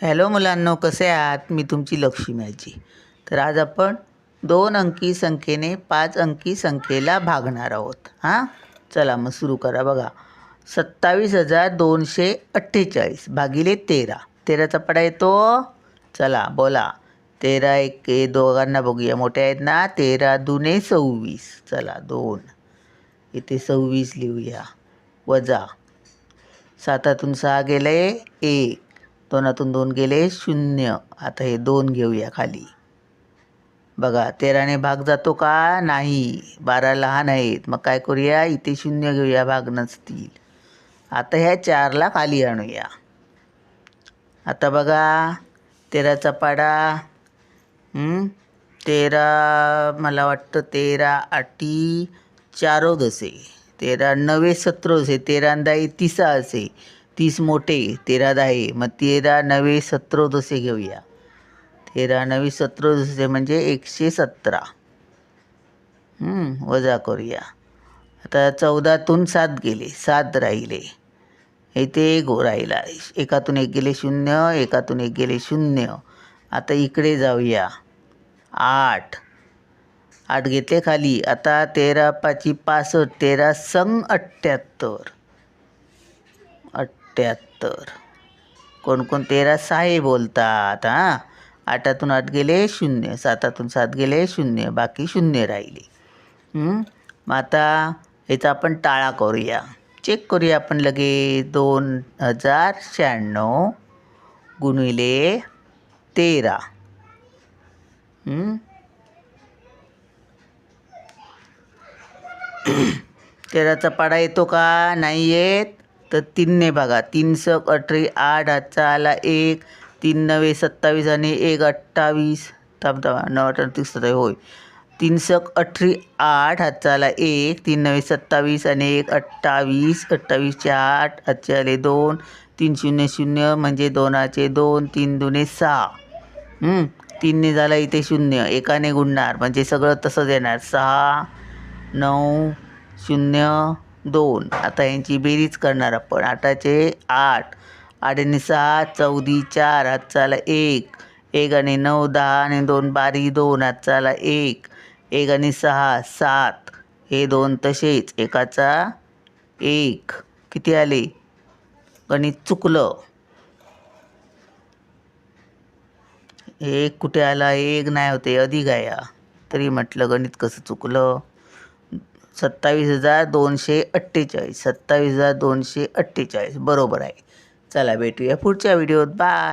Hello मुलांनो, कसे आहात? मी तुमची लक्ष्मी आजी. तर आज आपण 2 अंकी संख्येने 5 अंकी संख्येला भागणार आहोत. चला मग सुरू करा. बघा, 27,248 भागिले 13. 13चा पडा येतो. चला बोला. 13 एक दोघांना बघूया, मोठे आहेत ना. 13 दुने 26. चला 2 इथे 26 लिहूया. वजा 7 6 गेले 1, 2 2 गेले 0. आता हे 2 घेऊया खाली. बघा 13ने भाग जातो का? नाही. 12 लहान आहेत, मग काय करूया? इथे 0 घेऊया, भाग नसतील. आता ह्या 4ला खाली आणूया. आता बघा 13चा पाडा 13, मला वाटतं 13 8 4 दसे, 13 9 17 असे, 13 10 30 असे, 30 मोठे, 13 10, मग 13 9 17 दसे घेऊया. 13 9 17 दसे म्हणजे 117. वजा करूया. आता 14तून 7 गेले, 7 राहिले. इथे 1 राहिला, एकातून 1 गेले 0, एकातून 1 गेले 0. आता इकडे जाऊया. 8 घेतले खाली. आता 13 5 65, 13 संग 78. 78 कोण कोण 13 6 बोलतात. 8तून 8 गेले 0, 7तून 7 गेले 0, बाकी 0 राहिले. मग आता याचा आपण टाळा करूया. चेक करूया आपण लगेच. 2096 गुणिले 13. 13चा पाडा येतो का? नाही येत. तर 3ने बघा. 3 सक 18, 8 हातचा आला 1, 3 9 27 आणि 1 28. 9 38 होय. 3 सक 18 8 हातचा आला 1, 3 9 27 आणि 1 28. 28 चे 8 हातचे आले 2, 3 0 0 म्हणजे 2चे 2, 3 दुने 6. 3ने झाला इथे 0, एकाने गुणणार म्हणजे सगळं तसंच येणार. 6 9 0 2. आता यांची बेरीज करणार आपण. 8चे 8, 8 आणि 6 14, 4 हातचा आला 1, 1 आणि 9 10 आणि 2 12, 2 हातचा आला 1, 1 आणि 6 7, हे 2 तसेच, एकाचा 1. किती आले? गणित चुकलं. 1 कुठे आला? 1 नाही होते, अधिक आहे. तरी म्हटलं गणित कसं चुकलं. 27,248. 27,248 बरोबर आहे. चला भेटूया पुढच्या व्हिडिओत. बाय.